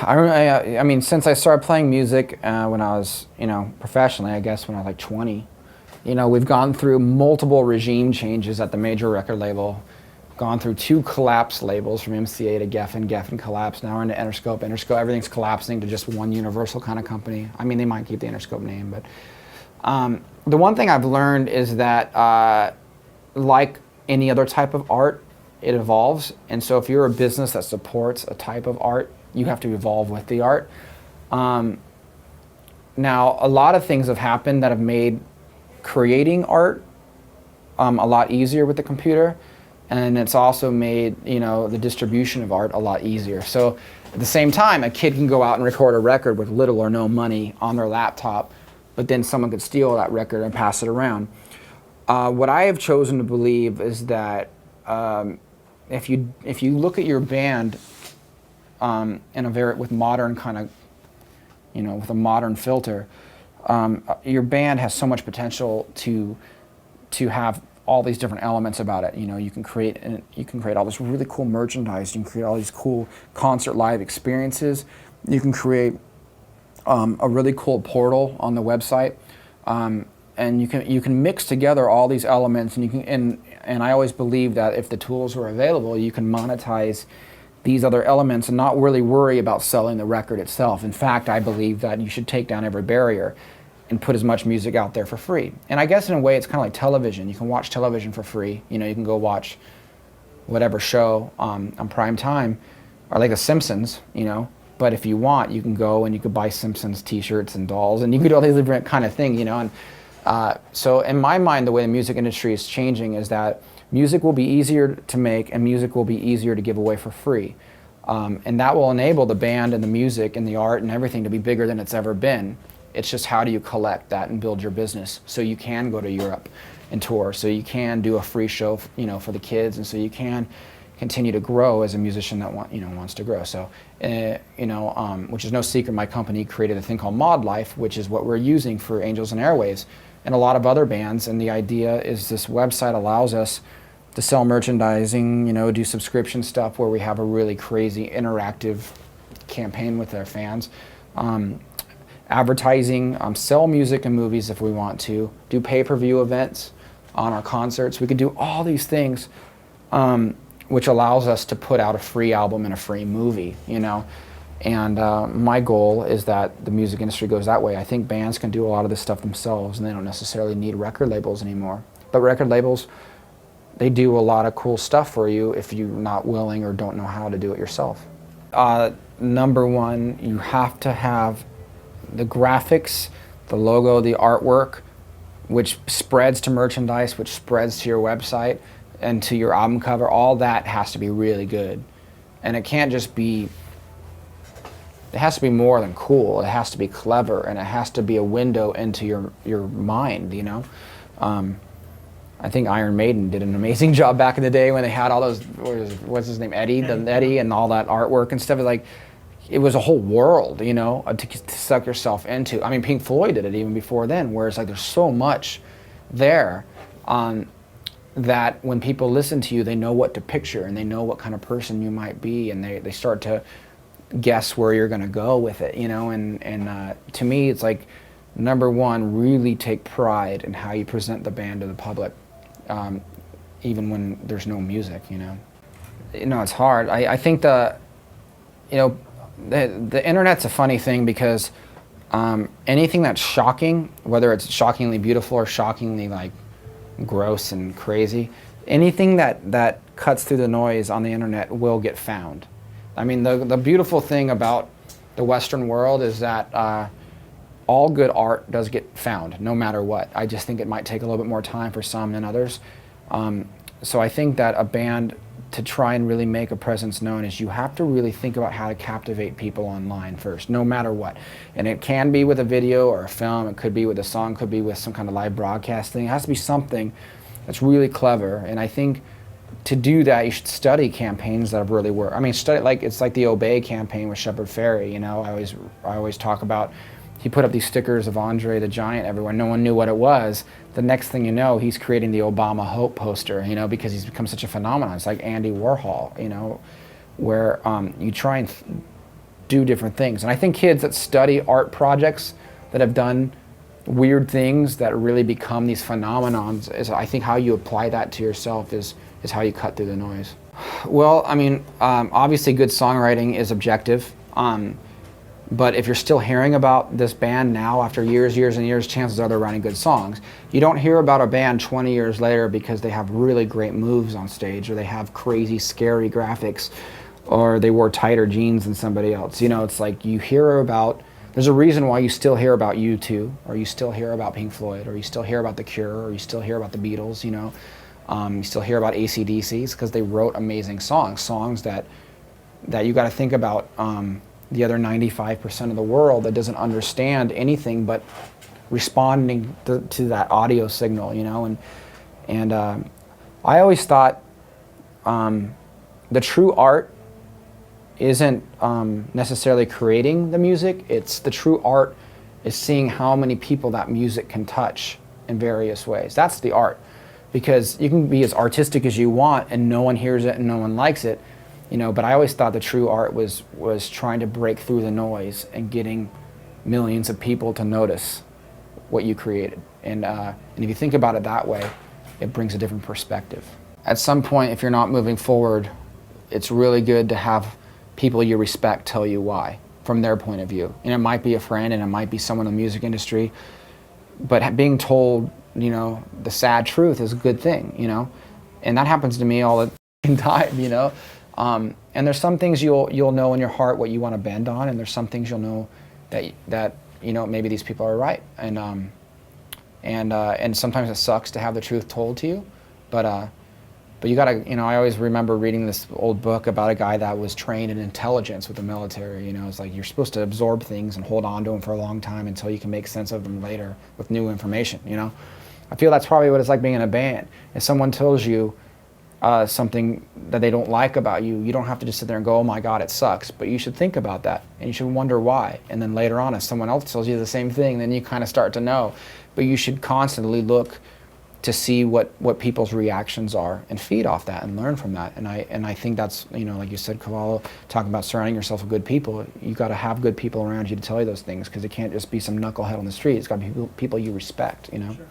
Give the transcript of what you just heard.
I mean, since I started playing music when I was, professionally, I guess when I was like 20, we've gone through multiple regime changes at the major record label, gone through 2 collapsed labels from MCA to Geffen. Geffen collapsed, now we're into Interscope. Interscope, everything's collapsing to just one universal kind of company. I mean, they might keep the Interscope name, but the one thing I've learned is that like any other type of art, it evolves. And so if you're a business that supports a type of art, you have to evolve with the art. Now, a lot of things have happened that have made creating art a lot easier with the computer, and it's also made the distribution of art a lot easier. So at the same time, a kid can go out and record a record with little or no money on their laptop, but then someone could steal that record and pass it around. What I have chosen to believe is that if you look at your band with modern kind of, with a modern filter, your band has so much potential to have all these different elements about it. You can create all this really cool merchandise. You can create all these cool concert live experiences. You can create a really cool portal on the website, and you can mix together all these elements. And I always believe that if the tools were available, you can monetize these other elements and not really worry about selling the record itself. In fact, I believe that you should take down every barrier and put as much music out there for free. And I guess in a way it's kind of like television. You can watch television for free. You can go watch whatever show on prime time, or like The Simpsons, but if you want, you can go and you could buy Simpsons t-shirts and dolls, and you could do all these different kind of thing, and so in my mind, the way the music industry is changing is that music will be easier to make and music will be easier to give away for free. And that will enable the band and the music and the art and everything to be bigger than it's ever been. It's just how do you collect that and build your business so you can go to Europe and tour, so you can do a free show, for the kids, and so you can continue to grow as a musician that wants to grow. So, which is no secret, my company created a thing called modlife, which is what we're using for Angels and Airwaves and a lot of other bands. And the idea is this website allows us to sell merchandising, do subscription stuff where we have a really crazy interactive campaign with our fans. Advertising, sell music and movies if we want to, do pay-per-view events on our concerts. We could do all these things, which allows us to put out a free album and a free movie, And my goal is that the music industry goes that way. I think bands can do a lot of this stuff themselves, and they don't necessarily need record labels anymore. But record labels, they do a lot of cool stuff for you if you're not willing or don't know how to do it yourself. Number one, you have to have the graphics, the logo, the artwork, which spreads to merchandise, which spreads to your website and to your album cover. All that has to be really good. And it can't just be, it has to be more than cool. It has to be clever, and it has to be a window into your mind, I think Iron Maiden did an amazing job back in the day when they had all those, what's his name, Eddie, and all that artwork and stuff. Like, it was a whole world, to suck yourself into. I mean, Pink Floyd did it even before then, where it's like there's so much there that when people listen to you, they know what to picture and they know what kind of person you might be, and they start to guess where you're going to go with it, and to me, it's like, number one, really take pride in how you present the band to the public, even when there's no music, it's hard. I think the internet's a funny thing because anything that's shocking, whether it's shockingly beautiful or shockingly like gross and crazy, anything that cuts through the noise on the internet will get found. I mean, the beautiful thing about the Western world is that all good art does get found, no matter what. I just think it might take a little bit more time for some than others. So I think that a band, to try and really make a presence known, is you have to really think about how to captivate people online first, no matter what. And it can be with a video or a film, it could be with a song, could be with some kind of live broadcast thing. It has to be something that's really clever. And I think to do that, you should study campaigns that have really worked. I mean, it's like the Obey campaign with Shepard Fairey. I always talk about, he put up these stickers of Andre the Giant everywhere. No one knew what it was. The next thing you know, he's creating the Obama Hope poster, because he's become such a phenomenon. It's like Andy Warhol, where you try and do different things. And I think kids that study art projects that have done weird things that really become these phenomenons is, I think, how you apply that to yourself is how you cut through the noise. Well, I mean, obviously good songwriting is objective, but if you're still hearing about this band now after years and years, chances are they're writing good songs. You don't hear about a band 20 years later because they have really great moves on stage, or they have crazy, scary graphics, or they wore tighter jeans than somebody else. You know, it's like you hear about, there's a reason why you still hear about U2, or you still hear about Pink Floyd, or you still hear about The Cure, or you still hear about the Beatles, you know. You still hear about AC/DCs because they wrote amazing songs that you got to think about the other 95% of the world that doesn't understand anything but responding to that audio signal, you know. And I always thought the true art isn't necessarily creating the music. It's the true art is seeing how many people that music can touch in various ways. That's the art. Because you can be as artistic as you want and no one hears it and no one likes it, you know, but I always thought the true art was trying to break through the noise and getting millions of people to notice what you created. And if you think about it that way, it brings a different perspective. At some point, if you're not moving forward, it's really good to have people you respect tell you why, from their point of view. And it might be a friend and it might be someone in the music industry, but being told, you know, the sad truth is a good thing, you know, and that happens to me all the time, you know. And there's some things you'll know in your heart what you want to bend on, and there's some things you'll know that you know, maybe these people are right, and sometimes it sucks to have the truth told to you, but you gotta, you know, I always remember reading this old book about a guy that was trained in intelligence with the military. You know, it's like you're supposed to absorb things and hold on to them for a long time until you can make sense of them later with new information, you know. I feel that's probably what it's like being in a band. If someone tells you something that they don't like about you, you don't have to just sit there and go, oh my God, it sucks. But you should think about that, and you should wonder why. And then later on, if someone else tells you the same thing, then you kind of start to know. But you should constantly look to see what people's reactions are and feed off that and learn from that. And I think that's, you know, like you said, Cavallo, talking about surrounding yourself with good people. You got to have good people around you to tell you those things, because it can't just be some knucklehead on the street. It's got to be people you respect, you know. Sure.